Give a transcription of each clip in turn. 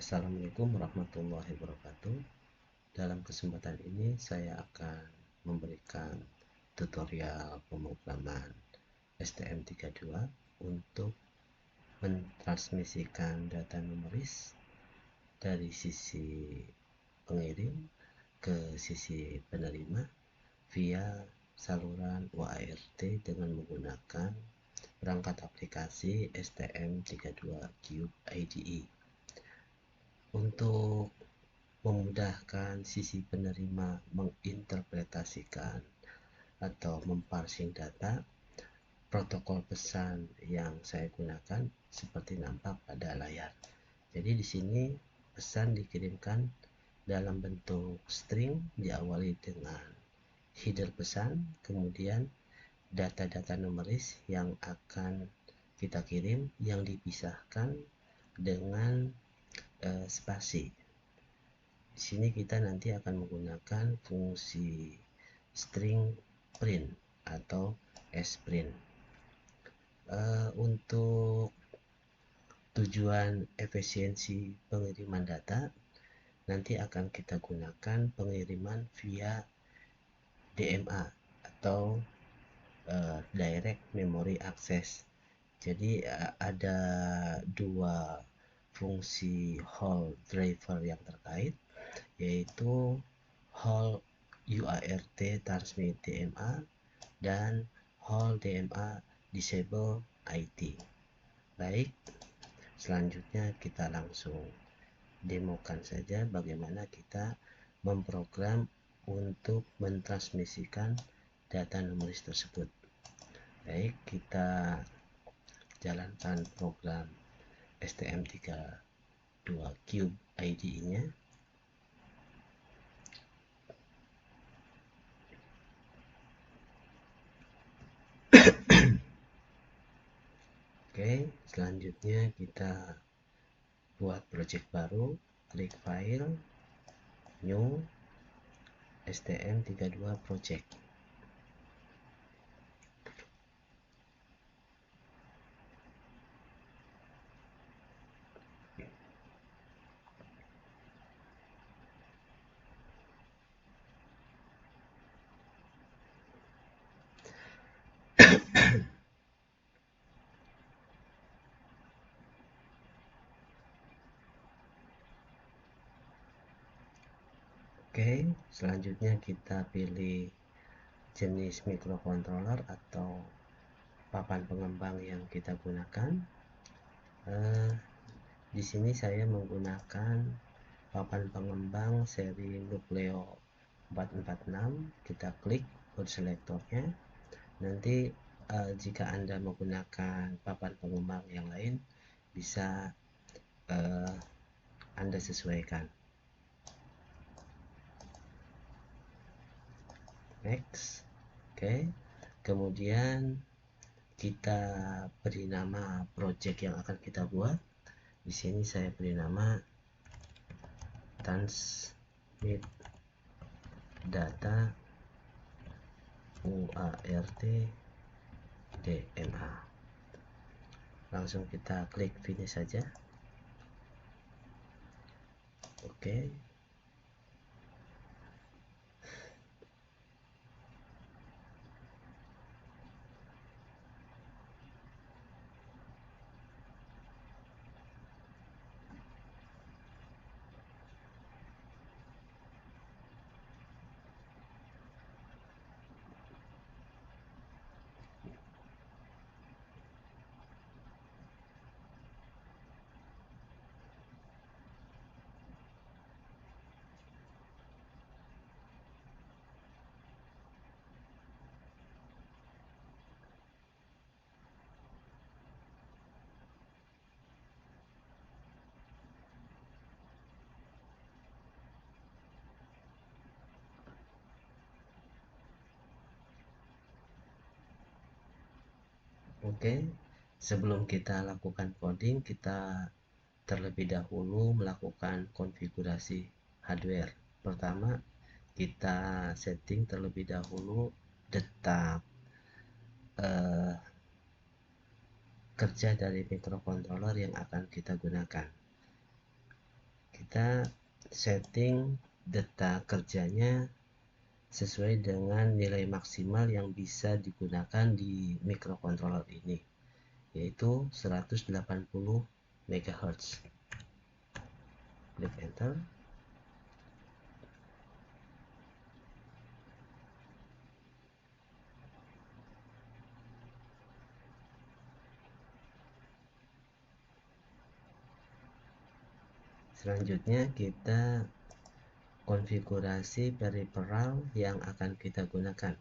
Assalamualaikum warahmatullahi wabarakatuh. Dalam kesempatan ini saya akan memberikan tutorial pemrograman STM32 untuk mentransmisikan data numeris dari sisi pengirim ke sisi penerima via saluran WART dengan menggunakan perangkat aplikasi STM32Cube IDE. Untuk memudahkan sisi penerima menginterpretasikan atau memparsing data, protokol pesan yang saya gunakan seperti nampak pada layar. Jadi di sini pesan dikirimkan dalam bentuk string, diawali dengan header pesan, kemudian data-data numeris yang akan kita kirim yang dipisahkan dengan spasi. Di sini kita nanti akan menggunakan fungsi string print atau sprint. Untuk tujuan efisiensi pengiriman data, nanti akan kita gunakan pengiriman via DMA atau Direct Memory Access. Jadi ada dua fungsi hall driver yang terkait, yaitu hall UART transmit DMA dan hall DMA disable IT. Baik, selanjutnya kita langsung demokan saja bagaimana kita memprogram untuk mentransmisikan data numeris tersebut. Baik, kita jalankan program STM32Cube IDE-nya. Oke, selanjutnya kita buat project baru, klik file, new, STM32 project. Oke, selanjutnya kita pilih jenis microcontroller atau papan pengembang yang kita gunakan. Di sini saya menggunakan papan pengembang seri Nucleo 446. Kita klik boot selektornya. Nanti jika Anda menggunakan papan pengembang yang lain, bisa Anda sesuaikan. Next. Oke, kemudian kita beri nama project yang akan kita buat. Di sini saya beri nama transmit data UART DMA. Langsung kita klik finish saja. Oke. Oke, sebelum kita lakukan coding, kita terlebih dahulu melakukan konfigurasi hardware. Pertama, kita setting terlebih dahulu detak kerja dari microcontroller yang akan kita gunakan. kita setting data kerjanya sesuai dengan nilai maksimal yang bisa digunakan di microcontroller ini, yaitu 180 MHz. Klik enter. Selanjutnya kita konfigurasi peripheral yang akan kita gunakan.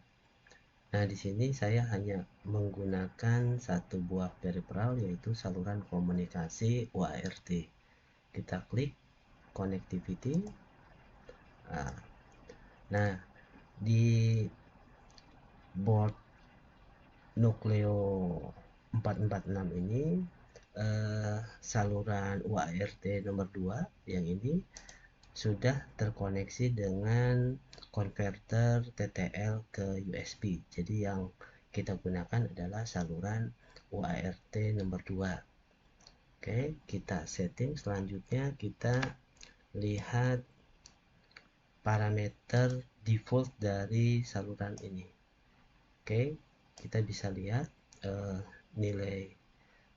Nah, di sini saya hanya menggunakan satu buah peripheral, yaitu saluran komunikasi UART. Kita klik connectivity. Nah, di board Nucleo 446 ini saluran UART nomor 2 yang ini sudah terkoneksi dengan konverter TTL ke USB. Jadi yang kita gunakan adalah saluran UART nomor 2. Oke, kita setting. Selanjutnya kita lihat parameter default dari saluran ini. Oke, kita bisa lihat nilai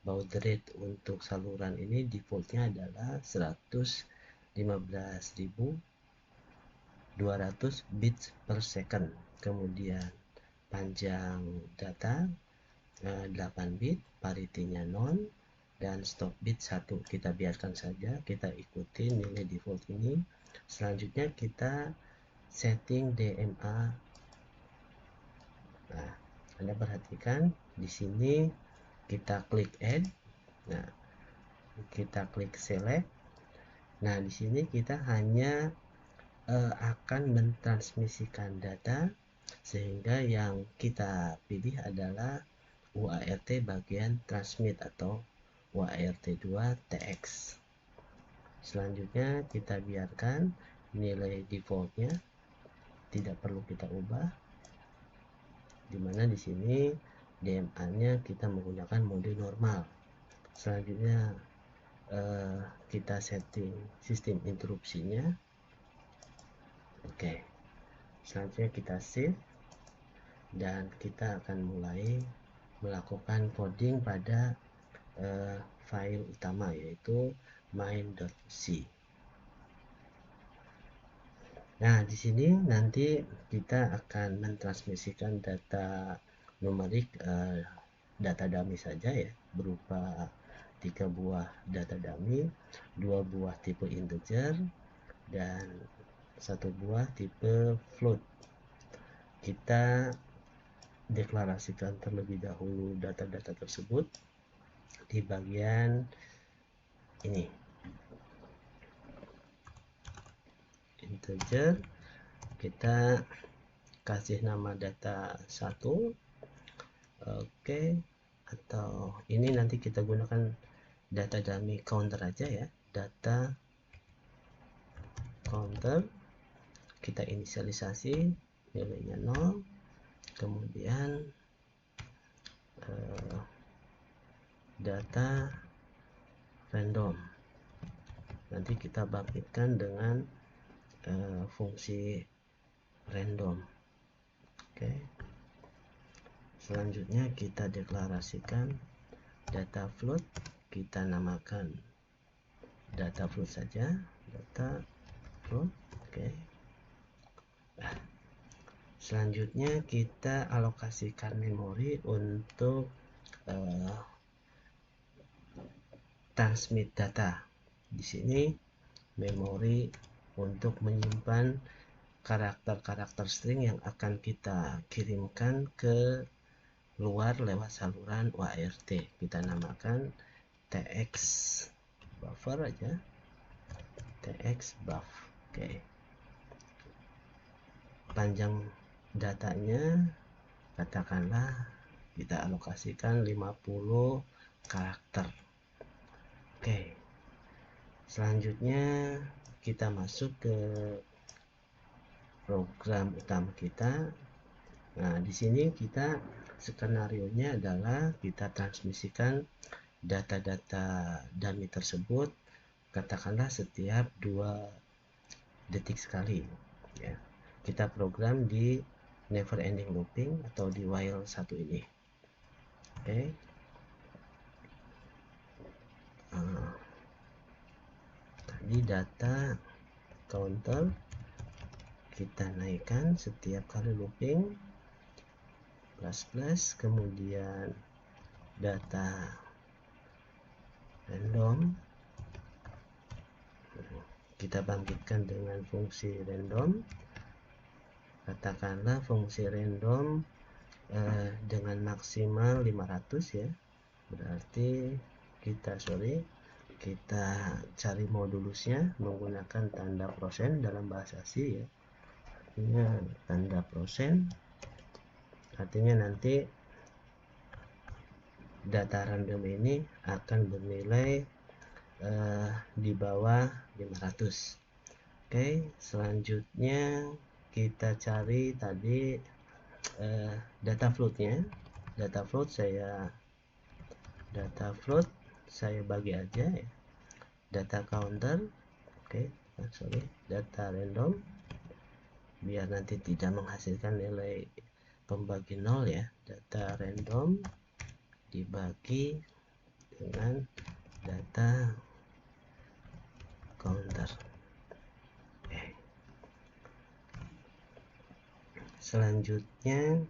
baud rate untuk saluran ini defaultnya adalah 115.200 bits per second. Kemudian panjang data 8 bit, parity-nya 0, dan stop bit 1. Kita biarkan saja, kita ikuti nilai default ini. Selanjutnya kita setting DMA. Nah, Anda perhatikan di sini kita klik add. Nah, kita klik select. Nah, di sini kita hanya akan mentransmisikan data, sehingga yang kita pilih adalah UART bagian transmit atau UART 2 TX. Selanjutnya kita biarkan nilai defaultnya, tidak perlu kita ubah, dimana di sini DMA-nya kita menggunakan mode normal. Selanjutnya kita setting sistem interupsinya. Oke, selanjutnya kita save dan kita akan mulai melakukan coding pada file utama, yaitu main.c. Nah, di sini nanti kita akan mentransmisikan data numerik, data dummy saja ya, berupa 3 buah data dummy, 2 buah tipe integer, dan 1 buah tipe float. Kita deklarasikan terlebih dahulu data-data tersebut di bagian ini, integer. Kita kasih nama data 1. Oke, atau ini nanti kita gunakan data dummy counter aja ya, data counter. Kita inisialisasi nilainya 0, kemudian data random nanti kita bangkitkan dengan fungsi random. Oke, selanjutnya kita deklarasikan data float, kita namakan data float saja, data float. Oke, selanjutnya kita alokasikan memori untuk transmit data. Di sini memori untuk menyimpan karakter-karakter string yang akan kita kirimkan ke luar lewat saluran UART. Kita namakan TX buffer aja, TX buff. Oke, panjang datanya katakanlah kita alokasikan 50 karakter. Oke, selanjutnya kita masuk ke program utama kita. Nah, di sini kita skenario-nya adalah kita transmisikan data-data dummy tersebut katakanlah setiap 2 detik sekali ya. Kita program di never ending looping atau di while satu ini. Oke. Tadi data counter kita naikkan setiap kali looping plus, kemudian data random kita bangkitkan dengan fungsi random. Katakanlah fungsi random dengan maksimal 500 ya. Berarti kita cari modulusnya menggunakan tanda persen dalam bahasa C ya. Artinya tanda persen, artinya nanti data random ini akan bernilai di bawah 500. Oke, selanjutnya kita cari tadi data floatnya. Data float saya bagi aja ya. Data counter, data random, biar nanti tidak menghasilkan nilai pembagi 0 ya. Data random dibagi dengan data counter. Selanjutnya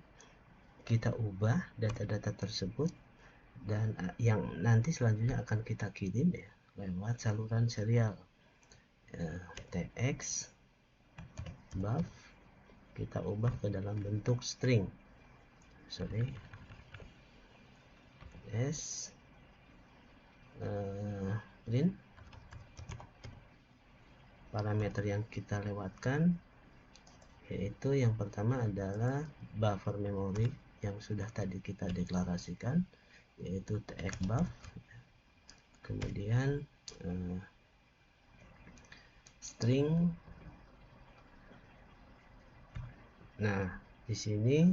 kita ubah data-data tersebut, dan yang nanti selanjutnya akan kita kirim ya lewat saluran serial tx buff, kita ubah ke dalam bentuk string print. Parameter yang kita lewatkan yaitu yang pertama adalah buffer memory yang sudah tadi kita deklarasikan, yaitu txbuff. Kemudian string. Nah, di sini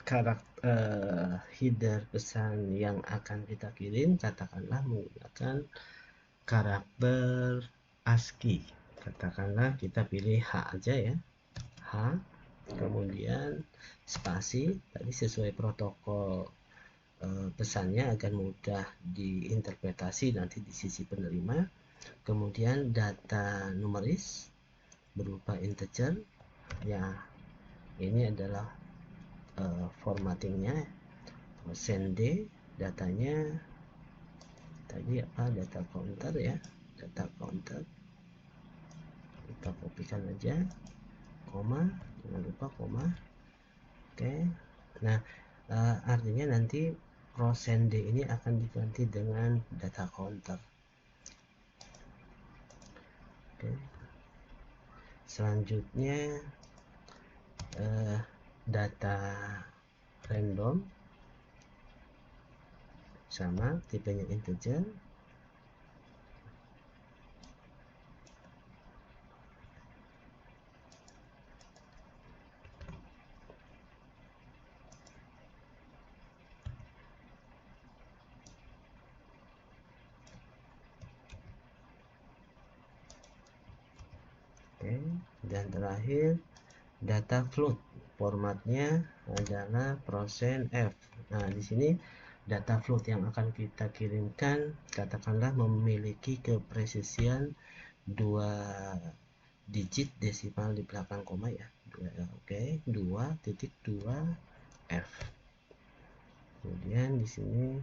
karakter header pesan yang akan kita kirim katakanlah menggunakan karakter ASCII. Katakanlah kita pilih H aja ya, H, kemudian spasi. Tadi sesuai protokol pesannya agar mudah diinterpretasi nanti di sisi penerima. Kemudian data numeris berupa integer ya, ini adalah formattingnya %d. Datanya tadi apa, data counter ya, data counter kita kopikan aja, koma, jangan lupa koma. Oke. Nah, artinya nanti %d ini akan diganti dengan data counter. Oke. Selanjutnya data random sama tipenya integer. Oke, dan terakhir data float, formatnya adalah %f. Nah, di sini data float yang akan kita kirimkan katakanlah memiliki kepresisian 2 digit desimal di belakang koma ya. Oke, 2.2f. Kemudian di sini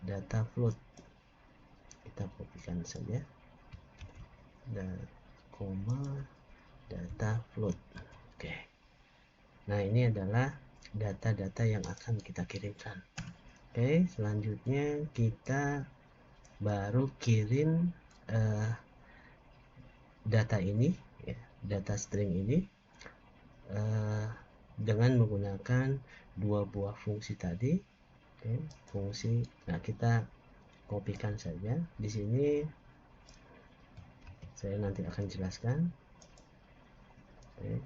data float kita kopikan saja, dan koma data float. Oke. Nah, ini adalah data-data yang akan kita kirimkan. Oke, selanjutnya kita baru kirim data ini ya, data string ini dengan menggunakan 2 buah fungsi tadi. Oke, fungsi. Nah, kita kopikan saja di sini. Saya nanti akan jelaskan. Oke.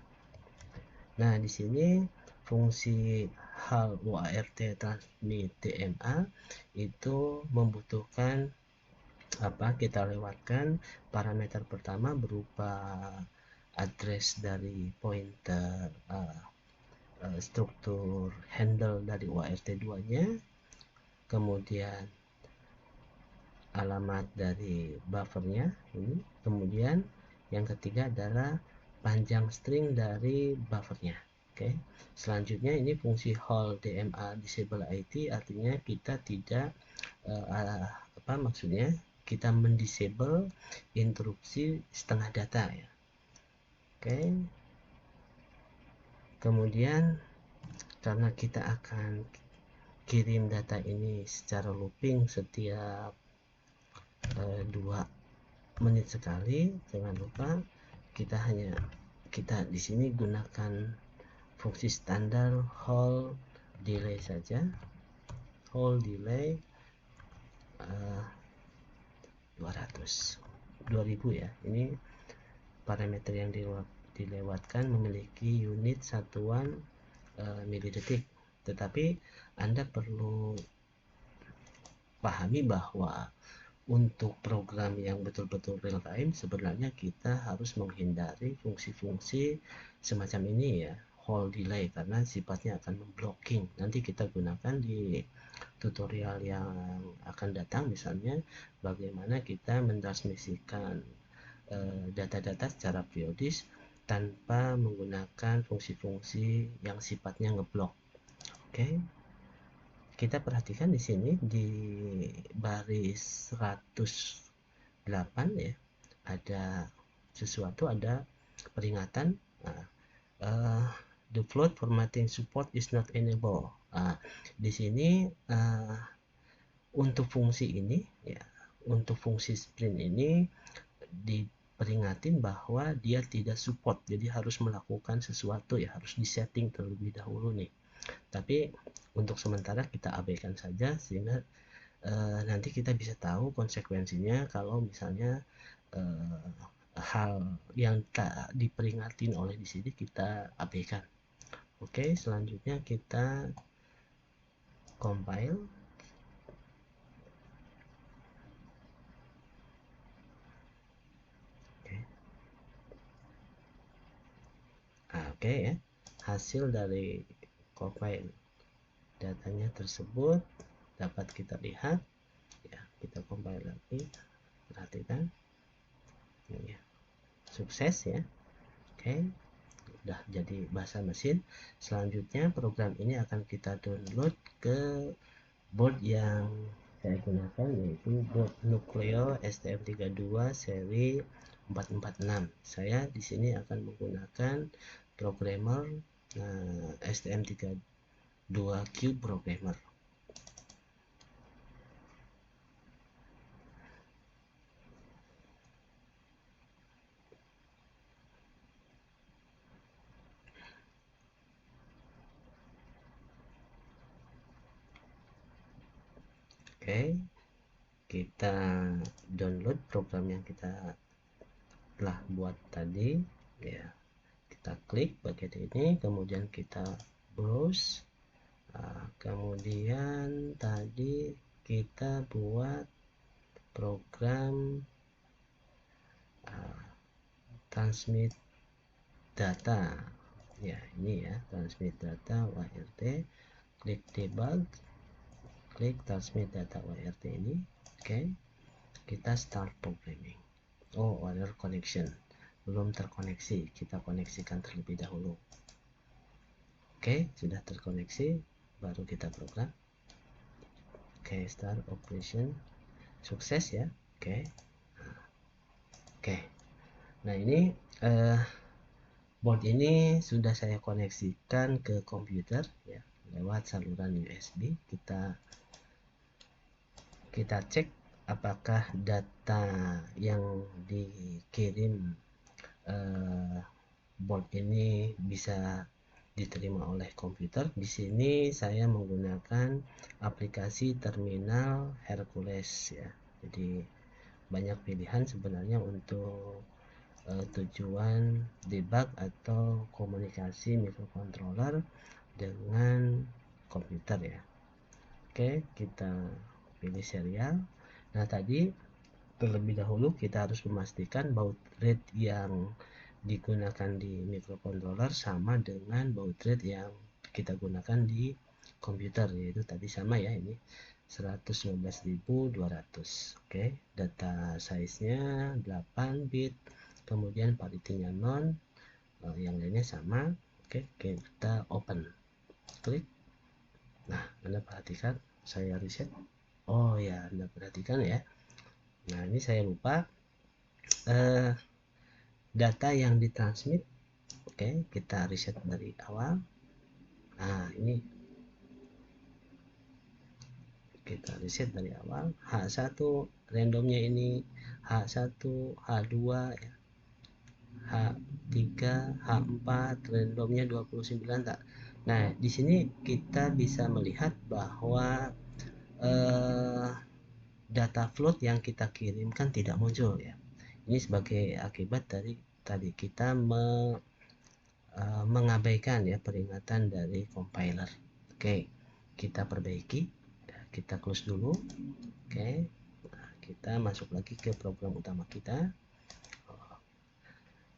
Nah, di sini fungsi hal UART transmit TMA itu membutuhkan kita lewatkan parameter pertama berupa address dari pointer struktur handle dari UART2 nya, kemudian alamat dari buffernya ini, kemudian yang ketiga adalah panjang string dari buffernya. Oke, selanjutnya ini fungsi hold DMA disable IT, artinya kita tidak maksudnya kita mendisable interupsi setengah data ya. Oke, kemudian karena kita akan kirim data ini secara looping setiap 2 menit sekali, jangan lupa kita di sini gunakan fungsi standar hold delay saja. Hold delay 2000 ya. Ini parameter yang dilewatkan memiliki unit satuan milidetik, tetapi Anda perlu pahami bahwa untuk program yang betul-betul real time sebenarnya kita harus menghindari fungsi-fungsi semacam ini ya, hold delay, karena sifatnya akan memblocking. Nanti kita gunakan di tutorial yang akan datang, misalnya bagaimana kita mentransmisikan data-data secara periodis tanpa menggunakan fungsi-fungsi yang sifatnya ngeblok. Oke. Kita perhatikan di sini di baris 108 ya, ada sesuatu, ada peringatan. The float formatting support is not enabled. Di sini untuk fungsi ini ya, untuk fungsi sprint ini diperingatin bahwa dia tidak support, jadi harus melakukan sesuatu ya, harus disetting terlebih dahulu nih. Tapi untuk sementara kita abaikan saja, sehingga nanti kita bisa tahu konsekuensinya kalau misalnya hal yang tak diperingatin oleh di sini kita abaikan. Oke, selanjutnya kita compile. Oke ya, hasil dari compile datanya tersebut dapat kita lihat ya. Kita compile lagi, perhatikan ini ya, sukses ya. Oke, udah jadi bahasa mesin. Selanjutnya program ini akan kita download ke board yang saya gunakan, yaitu board Nucleo STM32 seri 446. Saya di sini akan menggunakan programmer STM32 Cube Programmer. Oke, kita download program yang kita telah buat tadi ya. Kita klik bagian ini, kemudian kita browse. Kemudian tadi kita buat program transmit data ya, ini ya, transmit data UART. Klik debug, klik transmit data UART ini. Oke, kita start programming. Error connection, belum terkoneksi, kita koneksikan terlebih dahulu. Oke, sudah terkoneksi, baru kita program. Oke, start operation, sukses ya. Oke, nah ini board ini sudah saya koneksikan ke komputer ya, lewat saluran USB. Kita cek apakah data yang dikirim board ini bisa diterima oleh komputer. Di sini saya menggunakan aplikasi terminal Hercules ya. Jadi banyak pilihan sebenarnya untuk tujuan debug atau komunikasi microcontroller dengan komputer ya. Oke, kita pilih serial. Nah, tadi terlebih dahulu kita harus memastikan baud rate yang digunakan di microcontroller sama dengan baud rate yang kita gunakan di komputer, yaitu tadi sama ya, ini 115.200. Oke, data size-nya 8 bit, kemudian parity-nya non, yang lainnya sama. Oke, kita open, klik. Nah, Anda perhatikan saya reset. Oh ya, Anda perhatikan ya. Nah, ini saya lupa data yang ditransmit. Oke, kita reset dari awal. Nah, ini kita reset dari awal. H1 randomnya ini H1, H2 ya. H3, H4 randomnya 29 tak. Nah, di sini kita bisa melihat bahwa data float yang kita kirimkan tidak muncul ya. Ini sebagai akibat dari tadi kita mengabaikan ya peringatan dari compiler. Oke, kita perbaiki, kita close dulu. Oke, nah, kita masuk lagi ke program utama kita.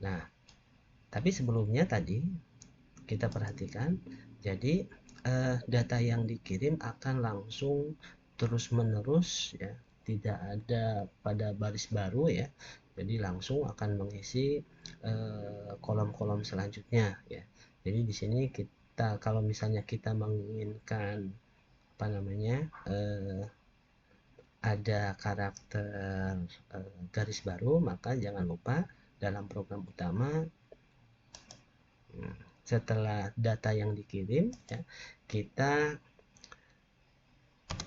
Nah, tapi sebelumnya tadi kita perhatikan, jadi data yang dikirim akan langsung terus-menerus ya, tidak ada pada baris baru ya, jadi langsung akan mengisi kolom-kolom selanjutnya ya. Jadi di sini kita kalau misalnya kita menginginkan apa namanya ada karakter garis baru, maka jangan lupa dalam program utama setelah data yang dikirim ya, kita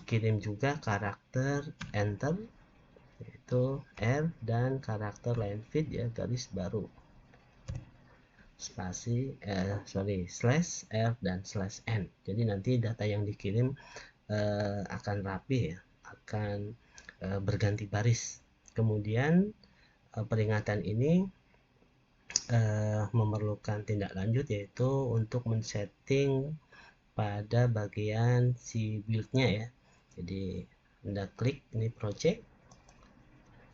kirim juga karakter enter, yaitu R, dan karakter line feed ya, garis baru, spasi slash R dan slash N. Jadi nanti data yang dikirim akan rapi ya, akan berganti baris. Kemudian peringatan ini memerlukan tindak lanjut, yaitu untuk men-setting pada bagian si build-nya ya. Jadi Anda klik ini project,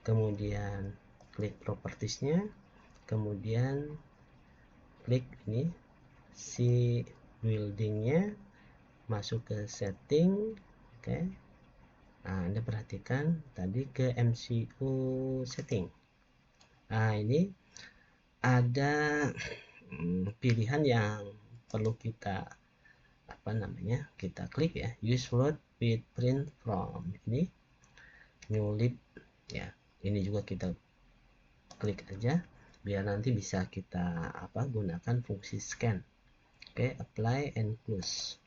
kemudian klik properties-nya, kemudian klik ini si building-nya, masuk ke setting. Oke. Nah, Anda perhatikan tadi ke MCU setting. Nah, ini ada pilihan yang perlu kita kita klik ya, use float with print from, ini new lib ya, ini juga kita klik aja biar nanti bisa kita gunakan fungsi scan. Oke, apply and close.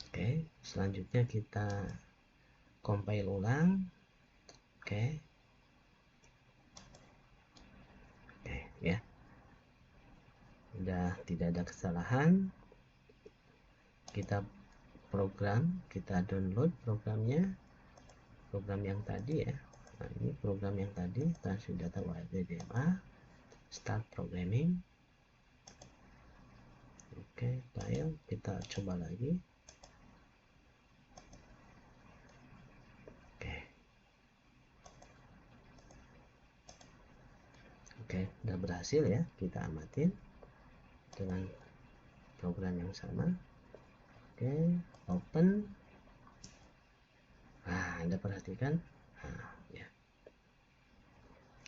Oke, selanjutnya kita compile ulang. Oke ya, udah tidak ada kesalahan. Kita download programnya, program yang tadi ya. Nah, ini program yang tadi, transfer data WDMA, start programming. Oke, file, kita coba lagi. Oke, udah berhasil ya, kita amatin dengan program yang sama. Oke, open. Nah, Anda perhatikan. Nah, ya.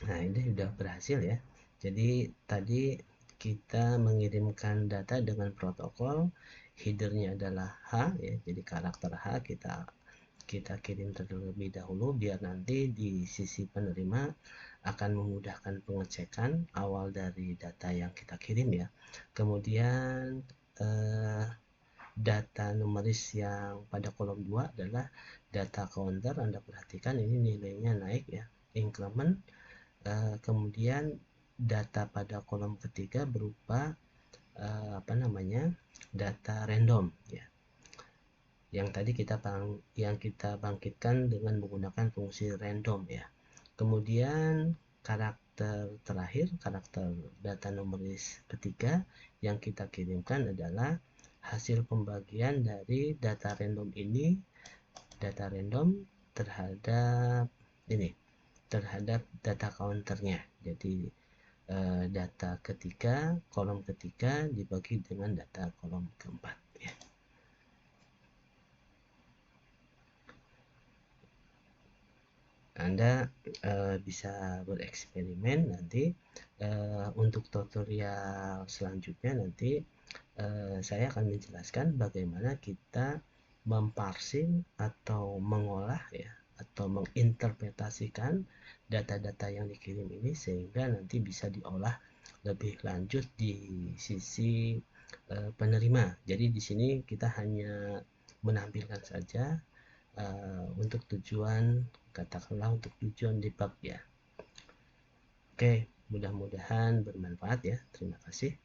Nah, ini sudah berhasil ya. Jadi tadi kita mengirimkan data dengan protokol, headernya adalah H ya. Jadi karakter H kita kirim terlebih dahulu biar nanti di sisi penerima akan memudahkan pengecekan awal dari data yang kita kirim ya. Kemudian data numeris yang pada kolom 2 adalah data counter. Anda perhatikan ini nilainya naik ya, increment. Kemudian data pada kolom ketiga berupa data random ya, yang tadi kita bangkitkan dengan menggunakan fungsi random ya. Kemudian karakter terakhir, karakter data numeris ketiga yang kita kirimkan adalah hasil pembagian dari data random ini, data random terhadap ini terhadap data counternya. Jadi data ketiga, kolom ketiga dibagi dengan data kolom keempat ya. Anda bisa bereksperimen nanti. Untuk tutorial selanjutnya nanti saya akan menjelaskan bagaimana kita memparsing atau mengolah ya, atau menginterpretasikan data-data yang dikirim ini sehingga nanti bisa diolah lebih lanjut di sisi penerima. Jadi di sini kita hanya menampilkan saja untuk tujuan, katakanlah untuk tujuan debug ya. Oke, mudah-mudahan bermanfaat ya. Terima kasih.